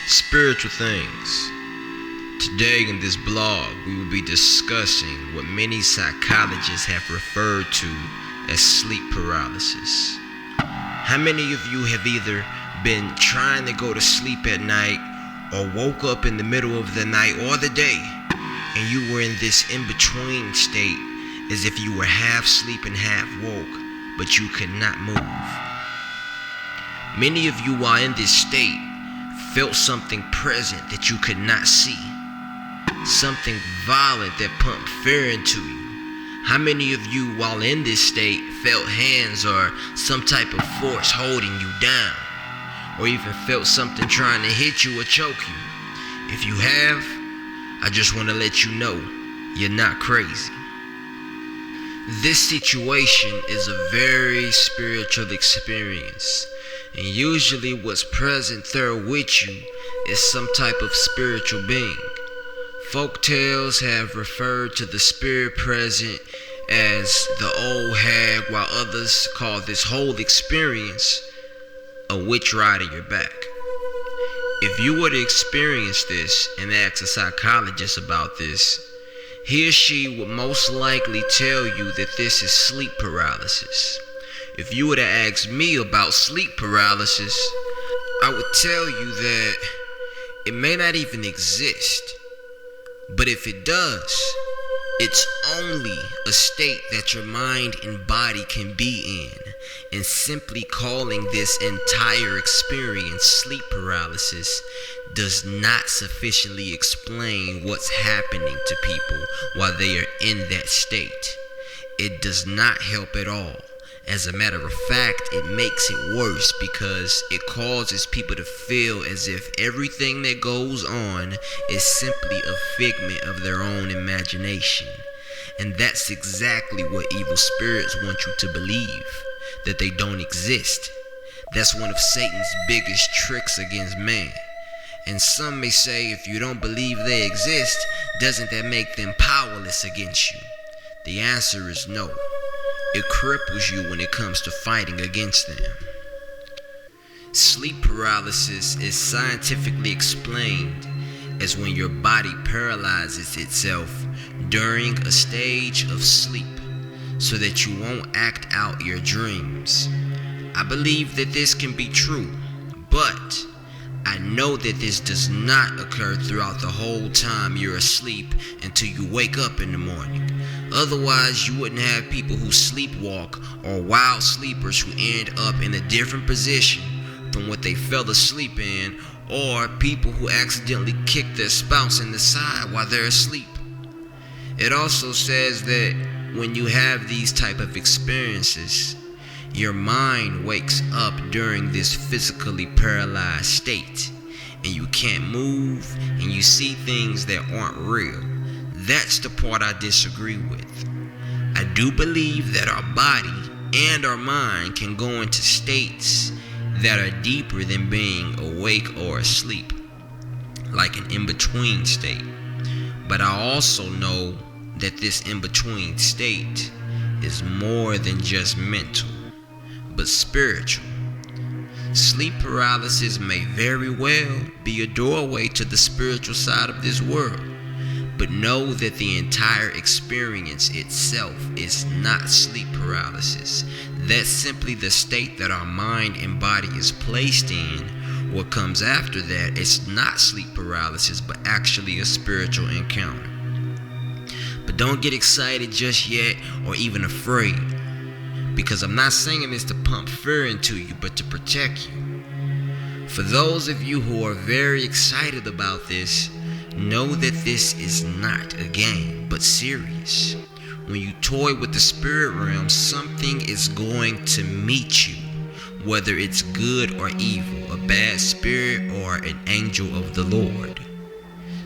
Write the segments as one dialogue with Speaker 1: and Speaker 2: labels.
Speaker 1: Spiritual things. Today in this blog, we will be discussing what many psychologists have referred to as sleep paralysis. How many of you have either been trying to go to sleep at night or woke up in the middle of the night or the day and you were in this in-between state as if you were half asleep and half woke, but you could not move? Many of you while in this state felt something present that you could not see, something violent that pumped fear into you. How many of you while in this state felt hands or some type of force holding you down, or even felt something trying to hit you or choke you? If you have, I just want to let you know you're not crazy. This situation is a very spiritual experience, and usually what's present there with you is some type of spiritual being. Folk tales have referred to the spirit present as the old hag, while others call this whole experience a witch riding your back. If you were to experience this and ask a psychologist about this, he or she would most likely tell you that this is sleep paralysis. If you were to ask me about sleep paralysis, I would tell you that it may not even exist. But if it does, it's only a state that your mind and body can be in. And simply calling this entire experience sleep paralysis does not sufficiently explain what's happening to people while they are in that state. It does not help at all. As a matter of fact, it makes it worse because it causes people to feel as if everything that goes on is simply a figment of their own imagination. And that's exactly what evil spirits want you to believe, that they don't exist. That's one of Satan's biggest tricks against man. And some may say, if you don't believe they exist, doesn't that make them powerless against you? The answer is no. It cripples you when it comes to fighting against them. Sleep paralysis is scientifically explained as when your body paralyzes itself during a stage of sleep so that you won't act out your dreams. I believe that this can be true, but I know that this does not occur throughout the whole time you're asleep until you wake up in the morning. Otherwise, you wouldn't have people who sleepwalk or wild sleepers who end up in a different position from what they fell asleep in, or people who accidentally kick their spouse in the side while they're asleep. It also says that when you have these type of experiences, your mind wakes up during this physically paralyzed state, and you can't move, and you see things that aren't real. That's the part I disagree with. I do believe that our body and our mind can go into states that are deeper than being awake or asleep, like an in-between state. But I also know that this in-between state is more than just mental, but spiritual. Sleep paralysis may very well be a doorway to the spiritual side of this world, but know that the entire experience itself is not sleep paralysis. That's simply the state that our mind and body is placed in. What comes after that is not sleep paralysis, but actually a spiritual encounter. But don't get excited just yet or even afraid, because I'm not saying this to pump fear into you, but to protect you. For those of you who are very excited about this, know that this is not a game, but serious. When you toy with the spirit realm, something is going to meet you, whether it's good or evil, a bad spirit or an angel of the Lord.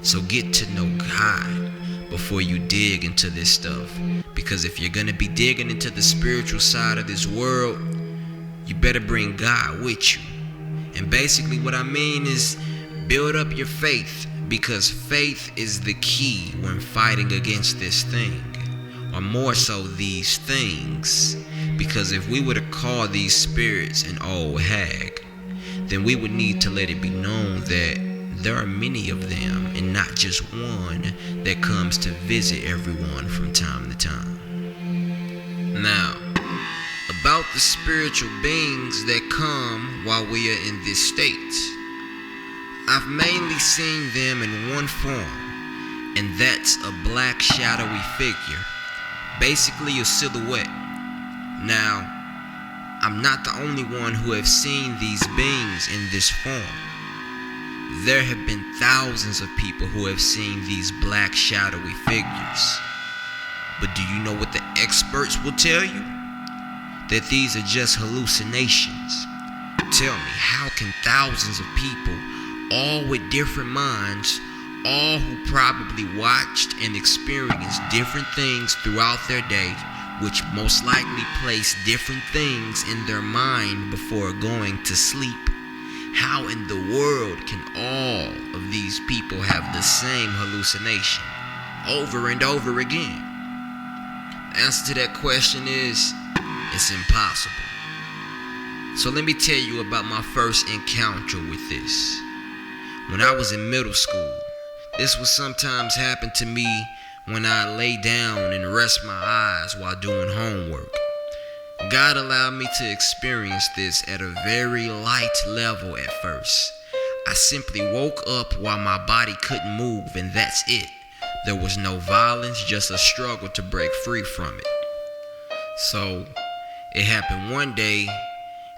Speaker 1: So get to know God before you dig into this stuff, because if you're going to be digging into the spiritual side of this world, you better bring God with you. And basically what I mean is build up your faith, because faith is the key when fighting against this thing, or more so these things. Because if we were to call these spirits an old hag, then we would need to let it be known that there are many of them and not just one that comes to visit everyone from time to time. Now, about the spiritual beings that come while we are in this state, I've mainly seen them in one form, and that's a black shadowy figure, basically a silhouette. Now, I'm not the only one who have seen these beings in this form. There have been thousands of people who have seen these black shadowy figures. But do you know what the experts will tell you? That these are just hallucinations. Tell me, how can thousands of people, all with different minds, all who probably watched and experienced different things throughout their day, which most likely place different things in their mind before going to sleep, how in the world can all of these people have the same hallucination over and over again? The answer to that question is, it's impossible. So let me tell you about my first encounter with this. When I was in middle school, this would sometimes happen to me when I lay down and rest my eyes while doing homework. God allowed me to experience this at a very light level at first. I simply woke up while my body couldn't move, and that's it. There was no violence, just a struggle to break free from it. So, it happened one day,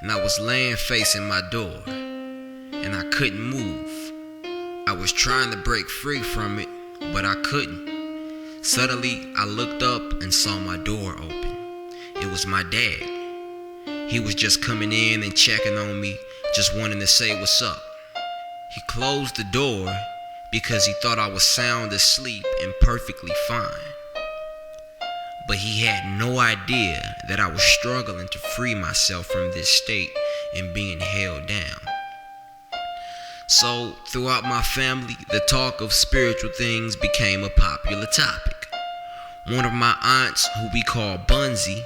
Speaker 1: and I was laying facing my door, and I couldn't move. I was trying to break free from it, but I couldn't. Suddenly, I looked up and saw my door open. It was my dad. He was just coming in and checking on me, just wanting to say what's up. He closed the door because he thought I was sound asleep and perfectly fine. But he had no idea that I was struggling to free myself from this state and being held down. So, throughout my family, the talk of spiritual things became a popular topic. One of my aunts, who we call Bunzy,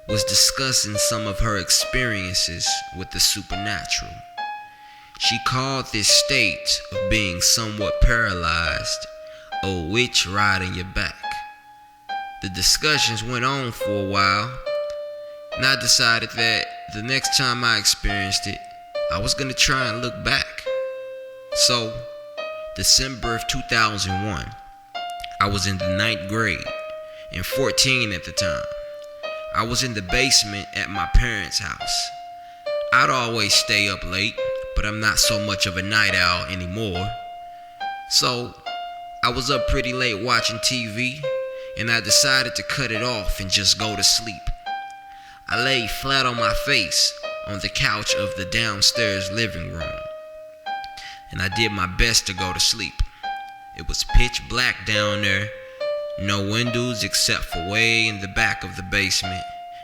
Speaker 1: was discussing some of her experiences with the supernatural. She called this state of being somewhat paralyzed a witch riding your back. The discussions went on for a while, and I decided that the next time I experienced it, I was going to try and look back. So, December of 2001, I was in the 9th grade, and 14 at the time. I was in the basement at my parents' house. I'd always stay up late, but I'm not so much of a night owl anymore. So, I was up pretty late watching TV, and I decided to cut it off and just go to sleep. I lay flat on my face on the couch of the downstairs living room, and I did my best to go to sleep. It was pitch black down there, no windows except for way in the back of the basement,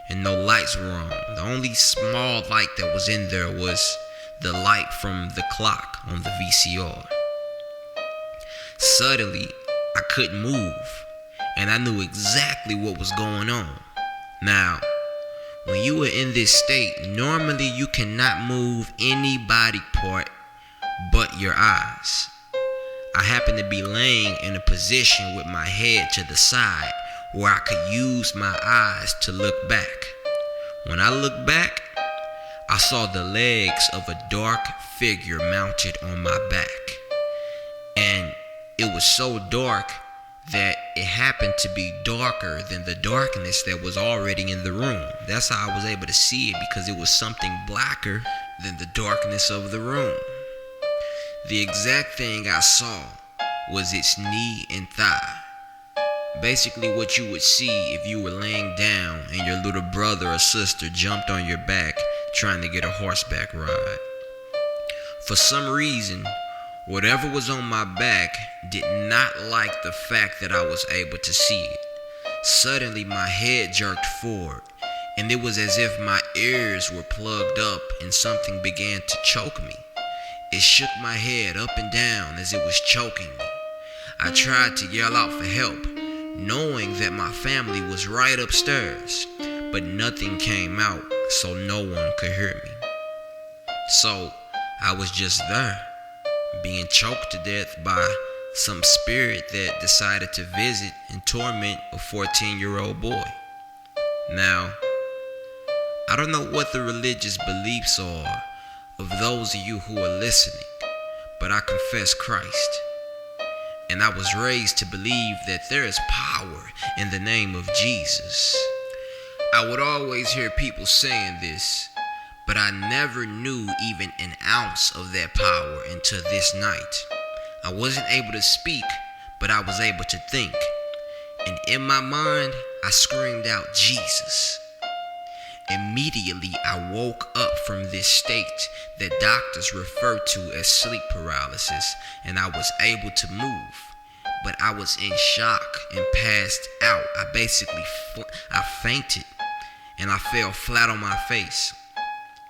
Speaker 1: and no lights were on. The only small light that was in there was the light from the clock on the VCR. Suddenly, I couldn't move, and I knew exactly what was going on. Now, when you are in this state, normally you cannot move any body part but your eyes. I happened to be laying in a position with my head to the side where I could use my eyes to look back. When I looked back, I saw the legs of a dark figure mounted on my back. And it was so dark that it happened to be darker than the darkness that was already in the room. That's how I was able to see it, because it was something blacker than the darkness of the room. The exact thing I saw was its knee and thigh. Basically what you would see if you were laying down and your little brother or sister jumped on your back trying to get a horseback ride. For some reason, whatever was on my back did not like the fact that I was able to see it. Suddenly my head jerked forward, and it was as if my ears were plugged up and something began to choke me. It shook my head up and down as it was choking me. I tried to yell out for help, knowing that my family was right upstairs, but nothing came out, so no one could hear me. So I was just there, being choked to death by some spirit that decided to visit and torment a 14-year-old boy. Now, I don't know what the religious beliefs are of those of you who are listening, but I confess Christ. And I was raised to believe that there is power in the name of Jesus. I would always hear people saying this, but I never knew even an ounce of that power until this night. I wasn't able to speak, but I was able to think. And in my mind, I screamed out, Jesus. Immediately, I woke up from this state that doctors refer to as sleep paralysis, and I was able to move. But I was in shock and passed out. I fainted, and I fell flat on my face.